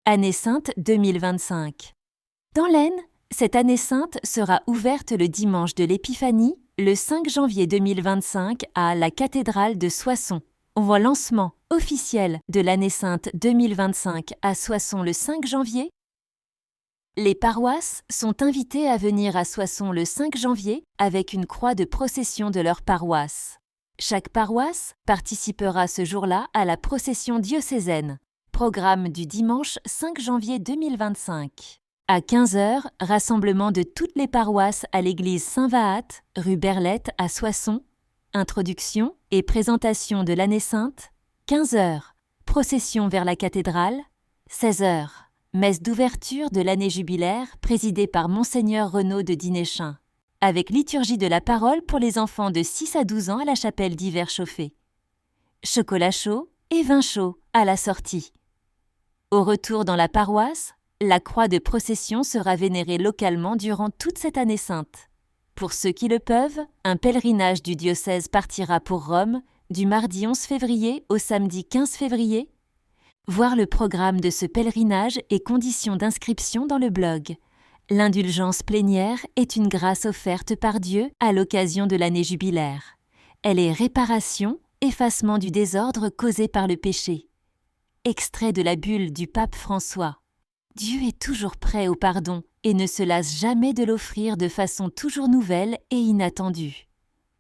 Année sainte 2025. Dans l'Aisne, cette année sainte sera ouverte le dimanche de l'Épiphanie, le 5 janvier 2025 à la cathédrale de Soissons. On voit lancement officiel de l'année sainte 2025 à Soissons le 5 janvier. Les paroisses sont invitées à venir à Soissons le 5 janvier avec une croix de procession de leur paroisse. Chaque paroisse participera ce jour-là à la procession diocésaine. Programme du dimanche 5 janvier 2025. À 15h, rassemblement de toutes les paroisses à l'église Saint-Vaat, rue Berlette à Soissons. Introduction et présentation de l'année sainte. 15h, procession vers la cathédrale. 16h, messe d'ouverture de l'année jubilaire présidée par Monseigneur Renaud de Dinéchin, avec liturgie de la parole pour les enfants de 6 à 12 ans à la chapelle d'hiver chauffée. Chocolat chaud et vin chaud à la sortie. Au retour dans la paroisse, la croix de procession sera vénérée localement durant toute cette année sainte. Pour ceux qui le peuvent, un pèlerinage du diocèse partira pour Rome du mardi 11 février au samedi 15 février. Voir le programme de ce pèlerinage et conditions d'inscription dans le blog. L'indulgence plénière est une grâce offerte par Dieu à l'occasion de l'année jubilaire. Elle est réparation, effacement du désordre causé par le péché. Extrait de la bulle du pape François. Dieu est toujours prêt au pardon et ne se lasse jamais de l'offrir de façon toujours nouvelle et inattendue.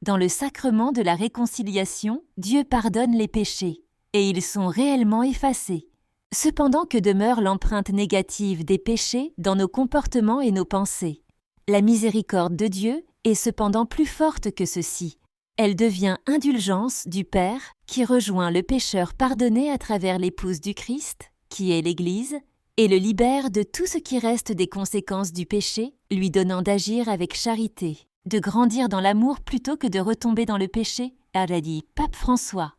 Dans le sacrement de la réconciliation, Dieu pardonne les péchés, et ils sont réellement effacés. Cependant que demeure l'empreinte négative des péchés dans nos comportements et nos pensées. La miséricorde de Dieu est cependant plus forte que ceci. Elle devient indulgence du Père qui rejoint le pécheur pardonné à travers l'épouse du Christ, qui est l'Église, et le libère de tout ce qui reste des conséquences du péché, lui donnant d'agir avec charité, de grandir dans l'amour plutôt que de retomber dans le péché, a dit Pape François.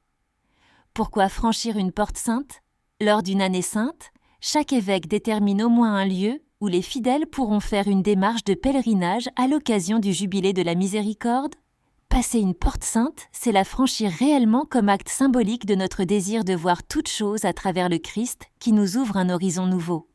Pourquoi franchir une porte sainte? Lors d'une année sainte, chaque évêque détermine au moins un lieu où les fidèles pourront faire une démarche de pèlerinage à l'occasion du jubilé de la miséricorde. Passer une porte sainte, c'est la franchir réellement comme acte symbolique de notre désir de voir toutes choses à travers le Christ qui nous ouvre un horizon nouveau.